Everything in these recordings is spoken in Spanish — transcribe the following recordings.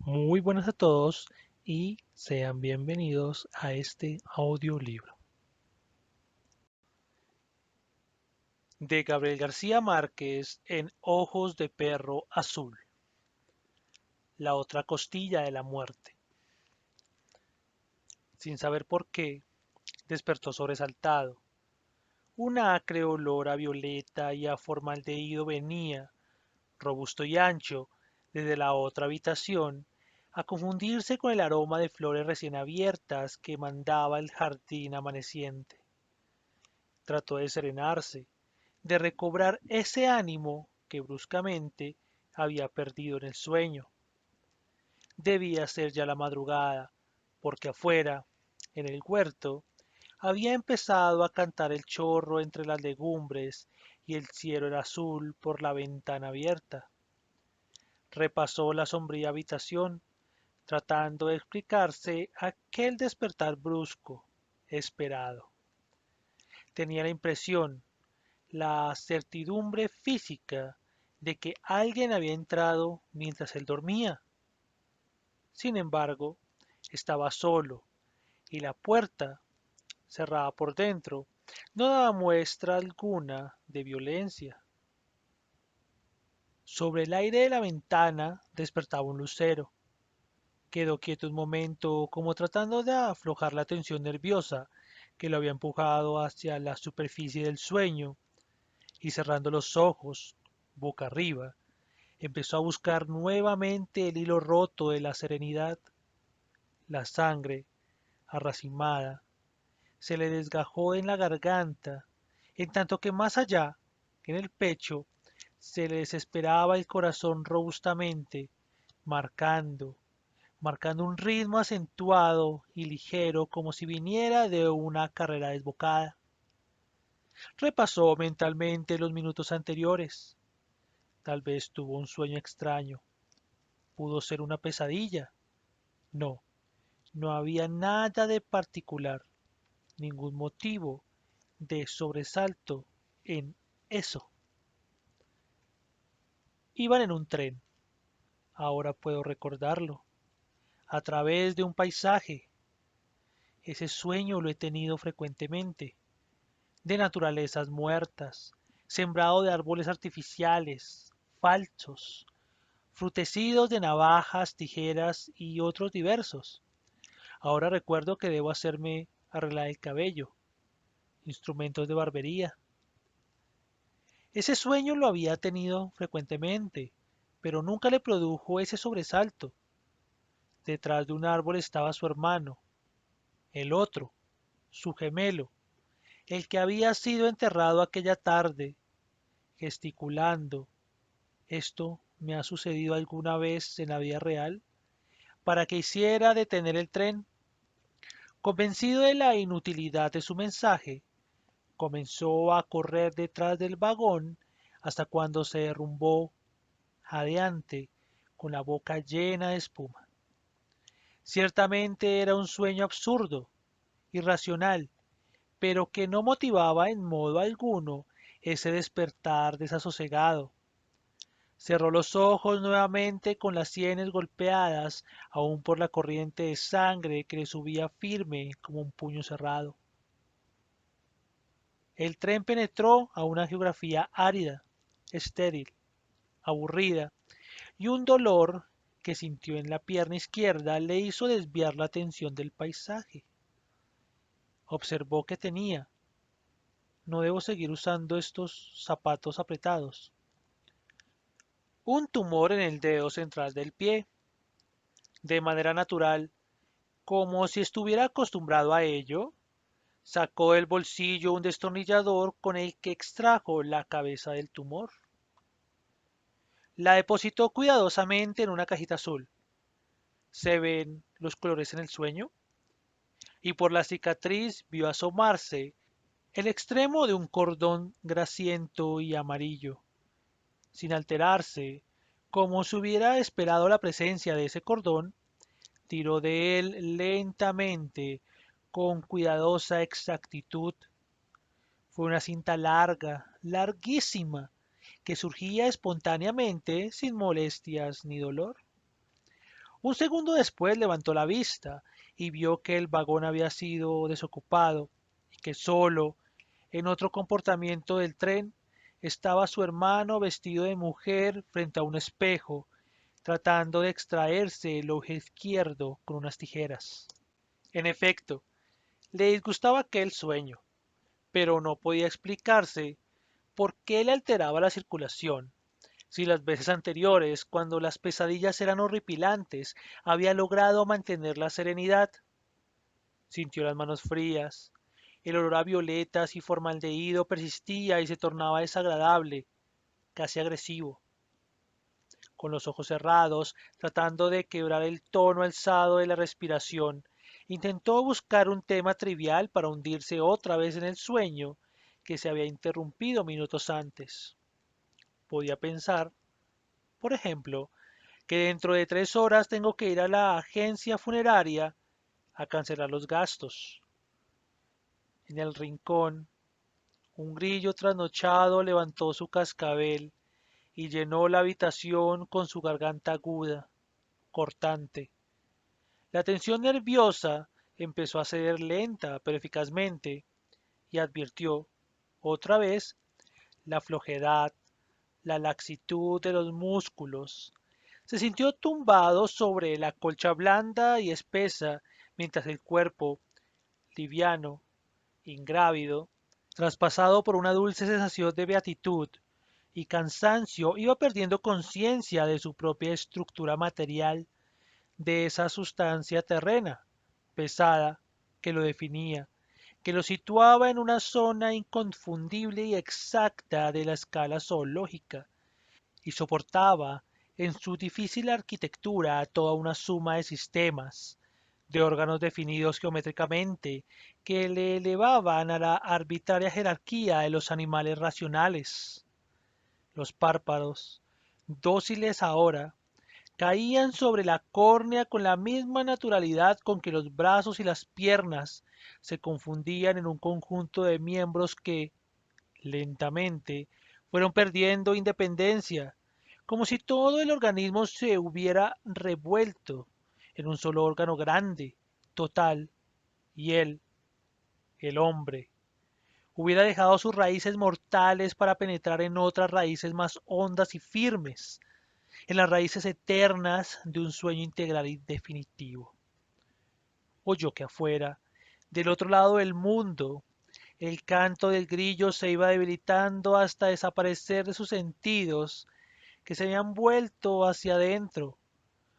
Muy buenas a todos y sean bienvenidos a este audiolibro de Gabriel García Márquez en Ojos de Perro Azul, la otra costilla de la muerte. Sin saber por qué, despertó sobresaltado. Un acre olor a violeta y a formaldehído venía, robusto y ancho, desde la otra habitación, a confundirse con el aroma de flores recién abiertas que mandaba el jardín amaneciente. Trató de serenarse, de recobrar ese ánimo que bruscamente había perdido en el sueño. Debía ser ya la madrugada, porque afuera, en el huerto, había empezado a cantar el chorro entre las legumbres y el cielo era azul por la ventana abierta. Repasó la sombría habitación, tratando de explicarse aquel despertar brusco, esperado. Tenía la impresión, la certidumbre física de que alguien había entrado mientras él dormía. Sin embargo, estaba solo y la puerta, cerrada por dentro, no daba muestra alguna de violencia. Sobre el aire de la ventana despertaba un lucero. Quedó quieto un momento, como tratando de aflojar la tensión nerviosa que lo había empujado hacia la superficie del sueño, y cerrando los ojos, boca arriba, empezó a buscar nuevamente el hilo roto de la serenidad. La sangre, arracimada, se le desgajó en la garganta, en tanto que más allá, en el pecho, se le desesperaba el corazón robustamente, marcando, marcando un ritmo acentuado y ligero como si viniera de una carrera desbocada. Repasó mentalmente los minutos anteriores. Tal vez tuvo un sueño extraño. ¿Pudo ser una pesadilla? No, no había nada de particular, ningún motivo de sobresalto en eso. Iban en un tren, ahora puedo recordarlo, a través de un paisaje. Ese sueño lo he tenido frecuentemente, de naturalezas muertas, sembrado de árboles artificiales, falsos, frutecidos de navajas, tijeras y otros diversos. Ahora recuerdo que debo hacerme arreglar el cabello, instrumentos de barbería. Ese sueño lo había tenido frecuentemente, pero nunca le produjo ese sobresalto. Detrás de un árbol estaba su hermano, el otro, su gemelo, el que había sido enterrado aquella tarde, gesticulando. ¿Esto me ha sucedido alguna vez en la vida real? Para que hiciera detener el tren. Convencido de la inutilidad de su mensaje, comenzó a correr detrás del vagón hasta cuando se derrumbó, jadeante, con la boca llena de espuma. Ciertamente era un sueño absurdo, irracional, pero que no motivaba en modo alguno ese despertar desasosegado. Cerró los ojos nuevamente con las sienes golpeadas aún por la corriente de sangre que le subía firme como un puño cerrado. El tren penetró a una geografía árida, estéril, aburrida, y un dolor que sintió en la pierna izquierda le hizo desviar la atención del paisaje. Observó que tenía. No debo seguir usando estos zapatos apretados. Un tumor en el dedo central del pie. De manera natural, como si estuviera acostumbrado a ello, sacó del bolsillo un destornillador con el que extrajo la cabeza del tumor. La depositó cuidadosamente en una cajita azul. ¿Se ven los colores en el sueño? Y por la cicatriz vio asomarse el extremo de un cordón grasiento y amarillo. Sin alterarse, como si hubiera esperado la presencia de ese cordón, tiró de él lentamente, con cuidadosa exactitud. Fue una cinta larga, larguísima, que surgía espontáneamente sin molestias ni dolor. Un segundo después levantó la vista y vio que el vagón había sido desocupado y que solo, en otro comportamiento del tren, estaba su hermano vestido de mujer frente a un espejo, tratando de extraerse el ojo izquierdo con unas tijeras. En efecto, le disgustaba aquel sueño, pero no podía explicarse por qué le alteraba la circulación. Si las veces anteriores, cuando las pesadillas eran horripilantes, había logrado mantener la serenidad. Sintió las manos frías. El olor a violetas y formaldehído persistía y se tornaba desagradable, casi agresivo. Con los ojos cerrados, tratando de quebrar el tono alzado de la respiración, intentó buscar un tema trivial para hundirse otra vez en el sueño que se había interrumpido minutos antes. Podía pensar, por ejemplo, que dentro de 3 horas tengo que ir a la agencia funeraria a cancelar los gastos. En el rincón, un grillo trasnochado levantó su cascabel y llenó la habitación con su garganta aguda, cortante. La tensión nerviosa empezó a ceder lenta pero eficazmente y advirtió, otra vez, la flojedad, la laxitud de los músculos. Se sintió tumbado sobre la colcha blanda y espesa mientras el cuerpo, liviano, ingrávido, traspasado por una dulce sensación de beatitud y cansancio, iba perdiendo conciencia de su propia estructura material, de esa sustancia terrena, pesada, que lo definía, que lo situaba en una zona inconfundible y exacta de la escala zoológica, y soportaba en su difícil arquitectura toda una suma de sistemas, de órganos definidos geométricamente, que le elevaban a la arbitraria jerarquía de los animales racionales. Los párpados, dóciles ahora, caían sobre la córnea con la misma naturalidad con que los brazos y las piernas se confundían en un conjunto de miembros que, lentamente, fueron perdiendo independencia, como si todo el organismo se hubiera revuelto en un solo órgano grande, total, y él, el hombre, hubiera dejado sus raíces mortales para penetrar en otras raíces más hondas y firmes, en las raíces eternas de un sueño integral y definitivo. Oyó que afuera, del otro lado del mundo, el canto del grillo se iba debilitando hasta desaparecer de sus sentidos, que se habían vuelto hacia adentro,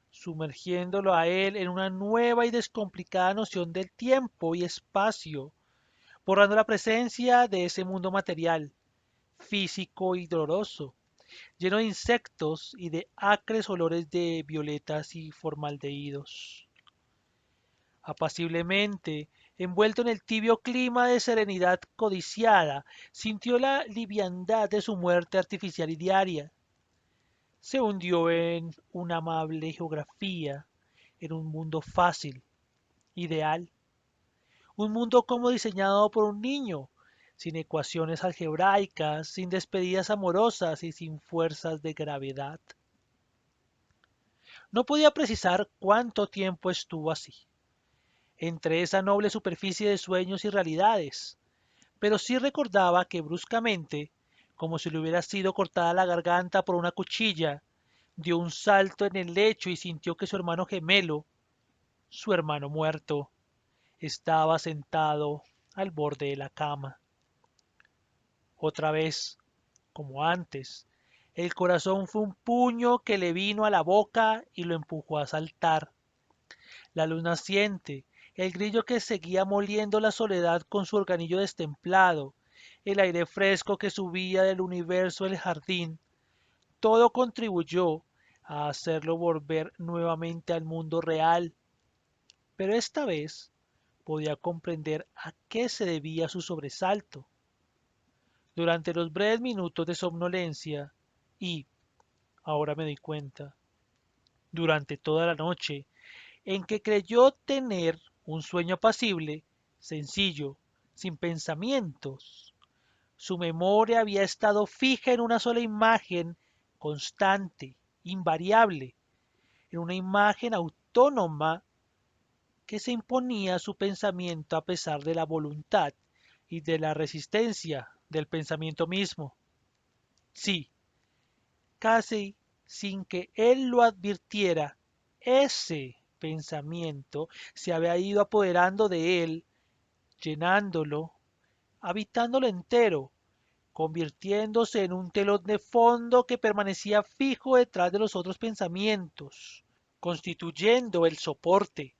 sumergiéndolo a él en una nueva y descomplicada noción del tiempo y espacio, borrando la presencia de ese mundo material, físico y doloroso, lleno de insectos y de acres olores de violetas y formaldehídos. Apaciblemente, envuelto en el tibio clima de serenidad codiciada, sintió la liviandad de su muerte artificial y diaria. Se hundió en una amable geografía, en un mundo fácil, ideal, un mundo como diseñado por un niño, sin ecuaciones algebraicas, sin despedidas amorosas y sin fuerzas de gravedad. No podía precisar cuánto tiempo estuvo así, entre esa noble superficie de sueños y realidades, pero sí recordaba que bruscamente, como si le hubiera sido cortada la garganta por una cuchilla, dio un salto en el lecho y sintió que su hermano gemelo, su hermano muerto, estaba sentado al borde de la cama. Otra vez, como antes, el corazón fue un puño que le vino a la boca y lo empujó a saltar. La luz naciente, el grillo que seguía moliendo la soledad con su organillo destemplado, el aire fresco que subía del universo del jardín, todo contribuyó a hacerlo volver nuevamente al mundo real. Pero esta vez podía comprender a qué se debía su sobresalto. Durante los breves minutos de somnolencia y, ahora me di cuenta, durante toda la noche, en que creyó tener un sueño apacible, sencillo, sin pensamientos. Su memoria había estado fija en una sola imagen, constante, invariable, en una imagen autónoma que se imponía a su pensamiento a pesar de la voluntad y de la resistencia del pensamiento mismo. Sí, casi sin que él lo advirtiera, ese pensamiento se había ido apoderando de él, llenándolo, habitándolo entero, convirtiéndose en un telón de fondo que permanecía fijo detrás de los otros pensamientos, constituyendo el soporte,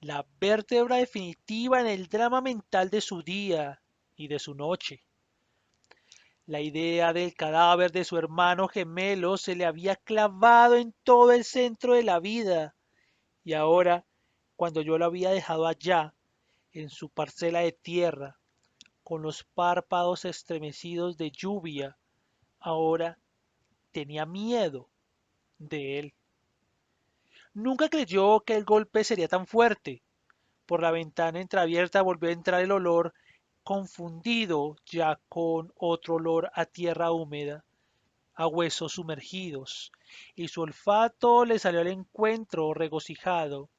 la vértebra definitiva en el drama mental de su día y de su noche. La idea del cadáver de su hermano gemelo se le había clavado en todo el centro de la vida, y ahora, cuando yo lo había dejado allá, en su parcela de tierra, con los párpados estremecidos de lluvia, ahora tenía miedo de él. Nunca creyó que el golpe sería tan fuerte. Por la ventana entreabierta volvió a entrar el olor, confundido ya con otro olor a tierra húmeda, a huesos sumergidos, y su olfato le salió al encuentro regocijado,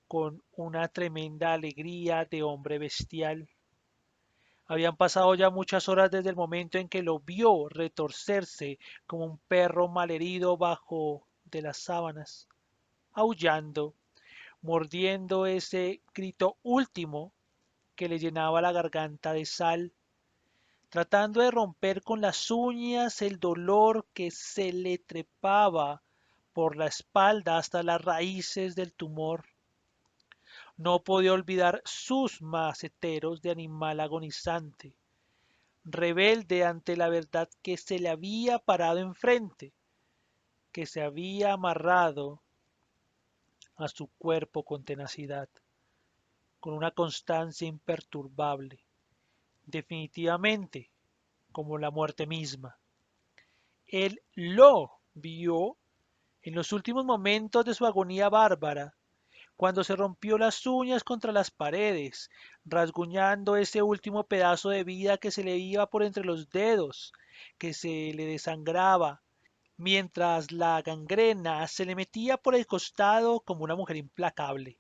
con una tremenda alegría de hombre bestial. Habían pasado ya muchas horas desde el momento en que lo vio retorcerse como un perro malherido bajo de las sábanas, aullando, mordiendo ese grito último que le llenaba la garganta de sal, tratando de romper con las uñas el dolor que se le trepaba por la espalda hasta las raíces del tumor. No podía olvidar sus maceteros de animal agonizante, rebelde ante la verdad que se le había parado enfrente, que se había amarrado a su cuerpo con tenacidad, con una constancia imperturbable, definitivamente como la muerte misma. Él lo vio en los últimos momentos de su agonía bárbara, cuando se rompió las uñas contra las paredes, rasguñando ese último pedazo de vida que se le iba por entre los dedos, que se le desangraba, mientras la gangrena se le metía por el costado como una mujer implacable.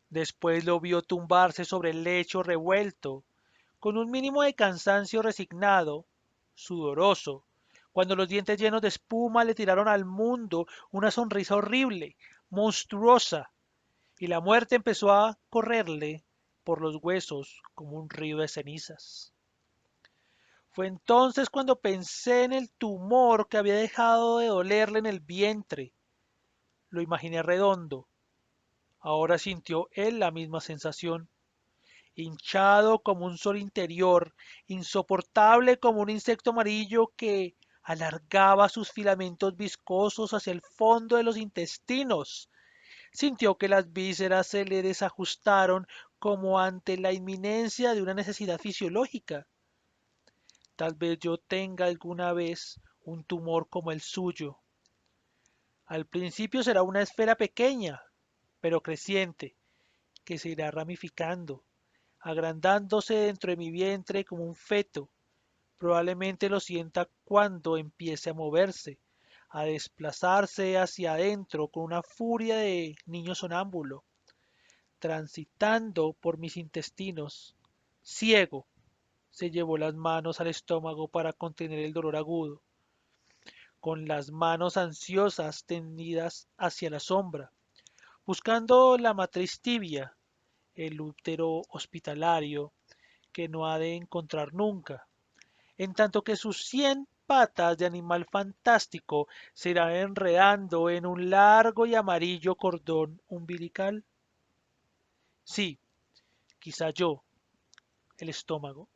Después lo vio tumbarse sobre el lecho revuelto, con un mínimo de cansancio resignado, sudoroso, cuando los dientes llenos de espuma le tiraron al mundo una sonrisa horrible, monstruosa, y la muerte empezó a correrle por los huesos como un río de cenizas. Fue entonces cuando pensé en el tumor que había dejado de dolerle en el vientre. Lo imaginé redondo. Ahora sintió él la misma sensación, hinchado como un sol interior, insoportable como un insecto amarillo que alargaba sus filamentos viscosos hacia el fondo de los intestinos. Sintió que las vísceras se le desajustaron como ante la inminencia de una necesidad fisiológica. Tal vez yo tenga alguna vez un tumor como el suyo. Al principio será una esfera pequeña, pero creciente, que se irá ramificando, agrandándose dentro de mi vientre como un feto. Probablemente lo sienta cuando empiece a moverse, a desplazarse hacia adentro con una furia de niño sonámbulo, transitando por mis intestinos. Ciego, se llevó las manos al estómago para contener el dolor agudo, con las manos ansiosas tendidas hacia la sombra, buscando la matriz tibia, el útero hospitalario que no ha de encontrar nunca, en tanto que sus 100 patas de animal fantástico se irán enredando en un largo y amarillo cordón umbilical. Sí, quizá yo, el estómago,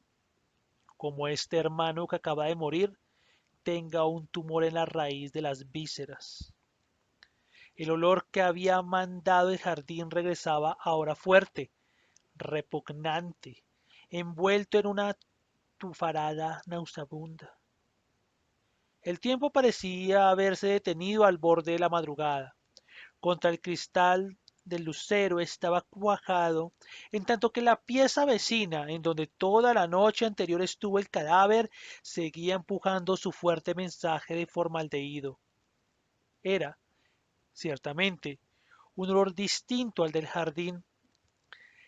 como este hermano que acaba de morir, tenga un tumor en la raíz de las vísceras. El olor que había mandado el jardín regresaba ahora fuerte, repugnante, envuelto en una tufarada nauseabunda. El tiempo parecía haberse detenido al borde de la madrugada. Contra el cristal del lucero estaba cuajado, en tanto que la pieza vecina, en donde toda la noche anterior estuvo el cadáver, seguía empujando su fuerte mensaje de formaldehído. Era, Ciertamente, un olor distinto al del jardín.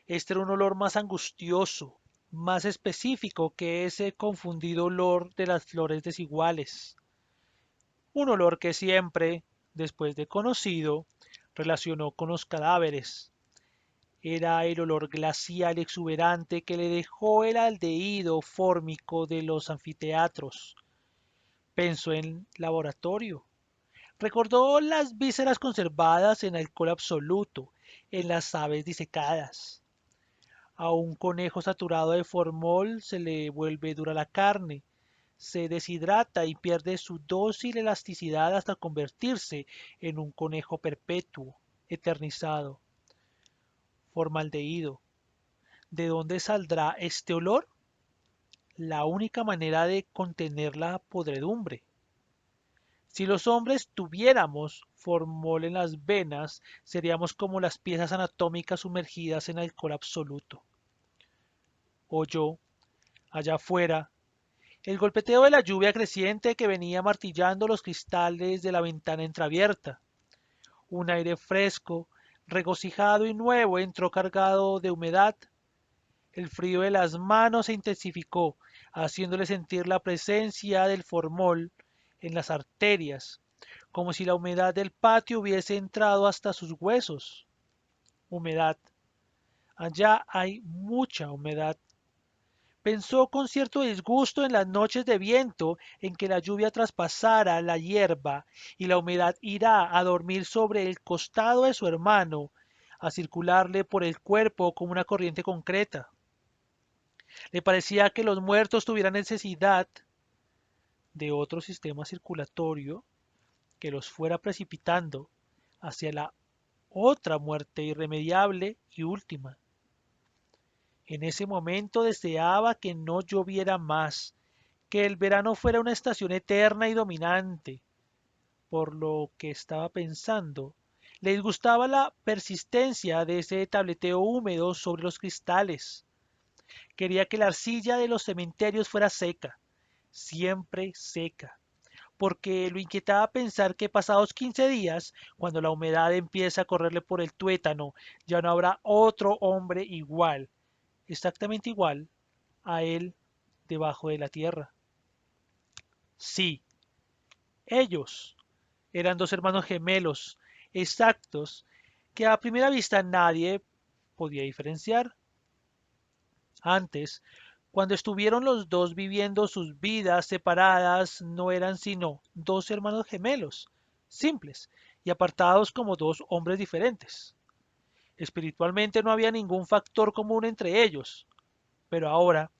Este era un olor más angustioso, más específico que ese confundido olor de las flores desiguales. Un olor que siempre, después de conocido, relacionó con los cadáveres. Era el olor glacial exuberante que le dejó el aldehído fórmico de los anfiteatros. Pensó en laboratorio. Recordó las vísceras conservadas en alcohol absoluto, en las aves disecadas. A un conejo saturado de formol se le vuelve dura la carne, se deshidrata y pierde su dócil elasticidad hasta convertirse en un conejo perpetuo, eternizado. Formaldehído. ¿De dónde saldrá este olor? La única manera de contener la podredumbre. Si los hombres tuviéramos formol en las venas, seríamos como las piezas anatómicas sumergidas en alcohol absoluto. Oyó, allá afuera, el golpeteo de la lluvia creciente que venía martillando los cristales de la ventana entreabierta. Un aire fresco, regocijado y nuevo entró cargado de humedad. El frío de las manos se intensificó, haciéndole sentir la presencia del formol en las arterias, como si la humedad del patio hubiese entrado hasta sus huesos. Humedad. Allá hay mucha humedad. Pensó con cierto disgusto en las noches de viento en que la lluvia traspasara la hierba y la humedad irá a dormir sobre el costado de su hermano, a circularle por el cuerpo como una corriente concreta. Le parecía que los muertos tuvieran necesidad de otro sistema circulatorio que los fuera precipitando hacia la otra muerte irremediable y última. En ese momento deseaba que no lloviera más, que el verano fuera una estación eterna y dominante. Por lo que estaba pensando, le disgustaba la persistencia de ese tableteo húmedo sobre los cristales. Quería que la arcilla de los cementerios fuera seca, siempre seca, porque lo inquietaba pensar que pasados 15 días, cuando la humedad empieza a correrle por el tuétano, ya no habrá otro hombre igual, exactamente igual a él debajo de la tierra. Sí, ellos eran dos hermanos gemelos, exactos, que a primera vista nadie podía diferenciar. Antes, cuando estuvieron los dos viviendo sus vidas separadas, no eran sino dos hermanos gemelos, simples y apartados como dos hombres diferentes. Espiritualmente no había ningún factor común entre ellos, pero ahora,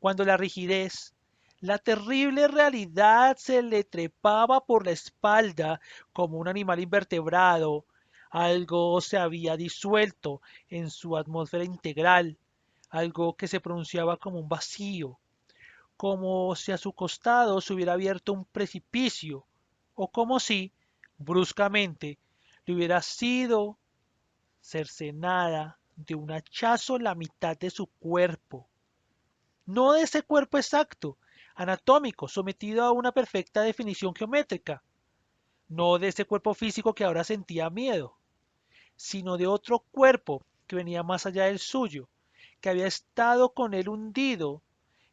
cuando la rigidez, la terrible realidad se le trepaba por la espalda como un animal invertebrado, algo se había disuelto en su atmósfera integral, algo que se pronunciaba como un vacío, como si a su costado se hubiera abierto un precipicio, o como si, bruscamente, le hubiera sido cercenada de un hachazo la mitad de su cuerpo. No de ese cuerpo exacto, anatómico, sometido a una perfecta definición geométrica, no de ese cuerpo físico que ahora sentía miedo, sino de otro cuerpo que venía más allá del suyo, que había estado con él hundido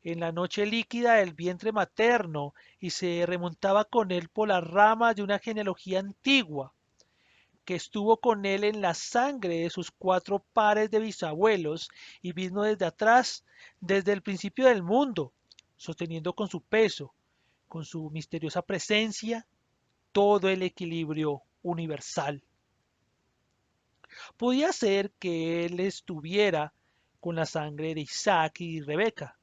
en la noche líquida del vientre materno y se remontaba con él por las ramas de una genealogía antigua, que estuvo con él en la sangre de sus 4 pares de bisabuelos y vino desde atrás, desde el principio del mundo, sosteniendo con su peso, con su misteriosa presencia, todo el equilibrio universal. Podía ser que él estuviera con la sangre de Isaac y Rebeca,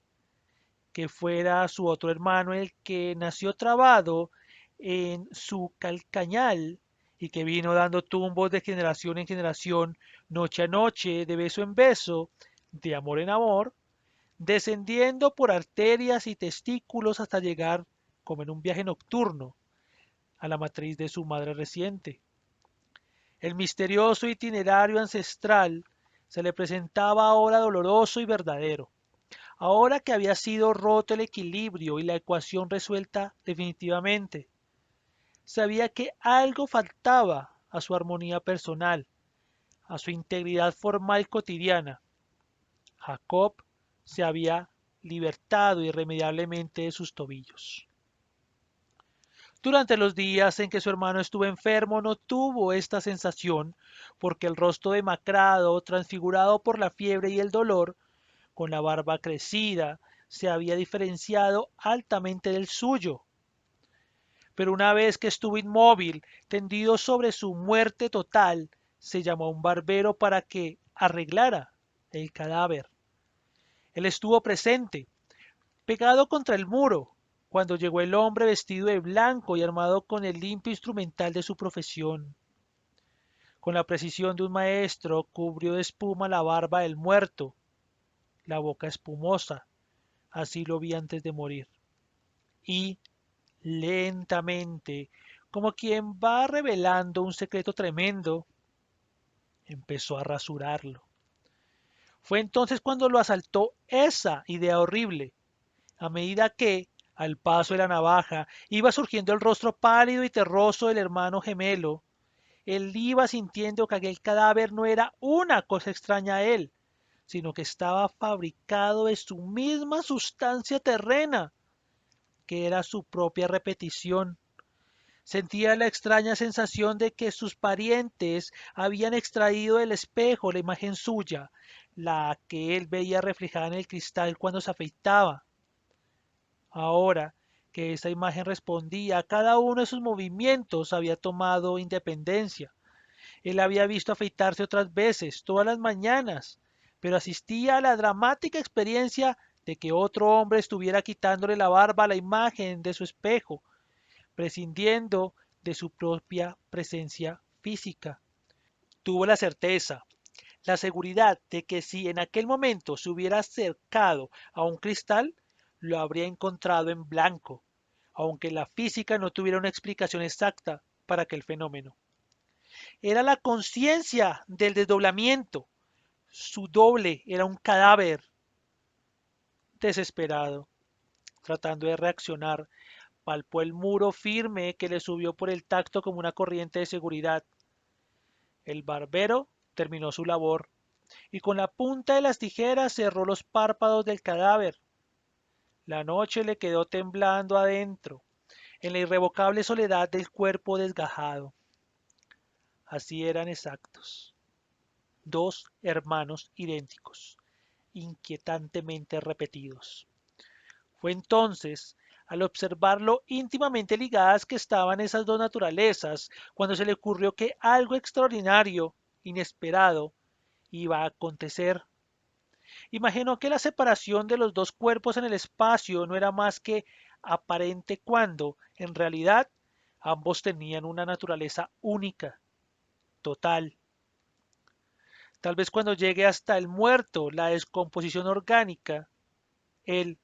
que fuera su otro hermano el que nació trabado en su calcañal y que vino dando tumbos de generación en generación, noche a noche, de beso en beso, de amor en amor, descendiendo por arterias y testículos hasta llegar, como en un viaje nocturno, a la matriz de su madre reciente. El misterioso itinerario ancestral se le presentaba ahora doloroso y verdadero. Ahora que había sido roto el equilibrio y la ecuación resuelta definitivamente, sabía que algo faltaba a su armonía personal, a su integridad formal cotidiana. Jacob se había libertado irremediablemente de sus tobillos. Durante los días en que su hermano estuvo enfermo no tuvo esta sensación, porque el rostro demacrado, transfigurado por la fiebre y el dolor, con la barba crecida, se había diferenciado altamente del suyo. Pero una vez que estuvo inmóvil, tendido sobre su muerte total, se llamó a un barbero para que arreglara el cadáver. Él estuvo presente, pegado contra el muro, cuando llegó el hombre vestido de blanco y armado con el limpio instrumental de su profesión. Con la precisión de un maestro, cubrió de espuma la barba del muerto, la boca espumosa, así lo vi antes de morir. Y, lentamente, como quien va revelando un secreto tremendo, empezó a rasurarlo. Fue entonces cuando lo asaltó esa idea horrible, a medida que, al paso de la navaja, iba surgiendo el rostro pálido y terroso del hermano gemelo. Él iba sintiendo que aquel cadáver no era una cosa extraña a él, sino que estaba fabricado de su misma sustancia terrena, que era su propia repetición. Sentía la extraña sensación de que sus parientes habían extraído del espejo la imagen suya, la que él veía reflejada en el cristal cuando se afeitaba. Ahora que esa imagen respondía a cada uno de sus movimientos, había tomado independencia. Él había visto afeitarse otras veces, todas las mañanas, pero asistía a la dramática experiencia de que otro hombre estuviera quitándole la barba a la imagen de su espejo, prescindiendo de su propia presencia física. Tuvo la certeza, la seguridad de que si en aquel momento se hubiera acercado a un cristal, lo habría encontrado en blanco, aunque la física no tuviera una explicación exacta para aquel fenómeno. Era la conciencia del desdoblamiento. Su doble era un cadáver. Desesperado, tratando de reaccionar, palpó el muro firme que le subió por el tacto como una corriente de seguridad. El barbero terminó su labor y con la punta de las tijeras cerró los párpados del cadáver. La noche le quedó temblando adentro, en la irrevocable soledad del cuerpo desgajado. Así eran exactos. Dos hermanos idénticos, inquietantemente repetidos. Fue entonces, al observar lo íntimamente ligadas que estaban esas dos naturalezas, cuando se le ocurrió que algo extraordinario, inesperado, iba a acontecer. Imaginó que la separación de los dos cuerpos en el espacio no era más que aparente cuando, en realidad, ambos tenían una naturaleza única, total. Tal vez cuando llegue hasta el muerto la descomposición orgánica, el,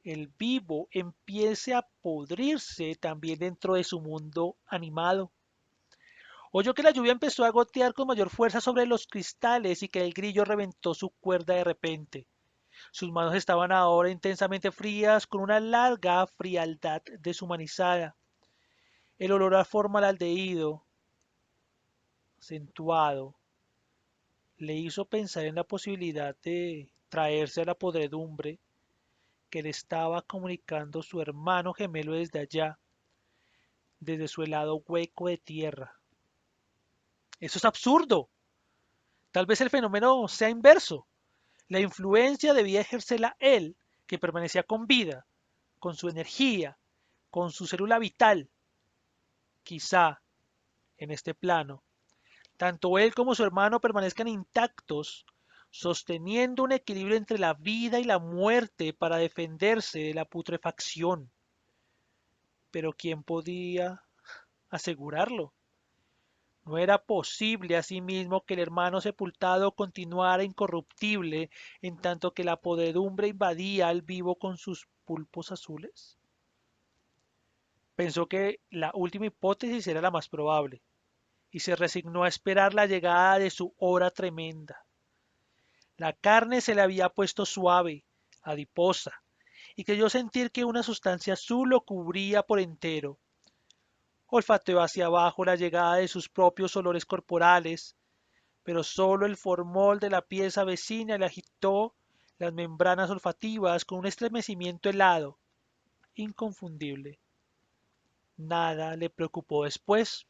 el vivo empiece a podrirse también dentro de su mundo animado. Oyó que la lluvia empezó a gotear con mayor fuerza sobre los cristales y que el grillo reventó su cuerda de repente. Sus manos estaban ahora intensamente frías, con una larga frialdad deshumanizada. El olor a formaldehído, acentuado, le hizo pensar en la posibilidad de traerse a la podredumbre que le estaba comunicando su hermano gemelo desde allá, desde su helado hueco de tierra. Eso es absurdo. Tal vez el fenómeno sea inverso. La influencia debía ejercerla él, que permanecía con vida, con su energía, con su célula vital. Quizá, en este plano, tanto él como su hermano permanezcan intactos, sosteniendo un equilibrio entre la vida y la muerte para defenderse de la putrefacción. Pero ¿quién podía asegurarlo? No era posible asimismo que el hermano sepultado continuara incorruptible en tanto que la podredumbre invadía al vivo con sus pulpos azules. Pensó que la última hipótesis era la más probable y se resignó a esperar la llegada de su hora tremenda. La carne se le había puesto suave, adiposa, y creyó sentir que una sustancia azul lo cubría por entero. Olfateó hacia abajo la llegada de sus propios olores corporales, pero solo el formol de la pieza vecina le agitó las membranas olfativas con un estremecimiento helado, inconfundible. Nada le preocupó después.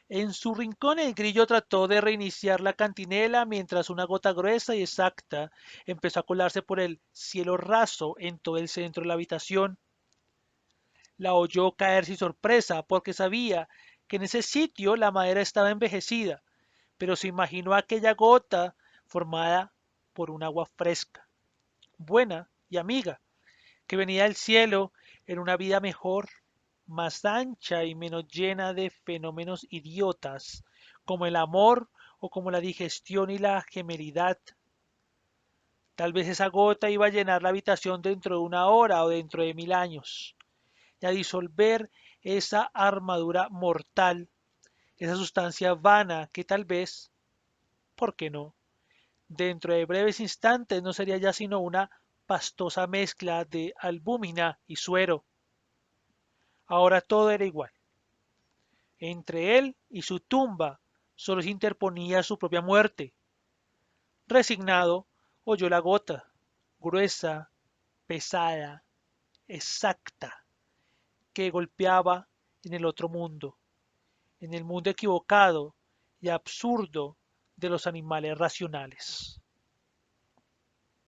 En su rincón el grillo trató de reiniciar la cantinela mientras una gota gruesa y exacta empezó a colarse por el cielo raso en todo el centro de la habitación. La oyó caer sin sorpresa porque sabía que en ese sitio la madera estaba envejecida, pero se imaginó aquella gota formada por un agua fresca, buena y amiga, que venía del cielo en una vida mejor, más ancha y menos llena de fenómenos idiotas, como el amor o como la digestión y la gemelidad. Tal vez esa gota iba a llenar la habitación dentro de una hora o dentro de 1000 años, y a disolver esa armadura mortal, esa sustancia vana que tal vez, ¿por qué no? Dentro de breves instantes no sería ya sino una pastosa mezcla de albúmina y suero. Ahora todo era igual. Entre él y su tumba solo se interponía su propia muerte. Resignado, oyó la gota, gruesa, pesada, exacta, que golpeaba en el otro mundo, en el mundo equivocado y absurdo de los animales racionales.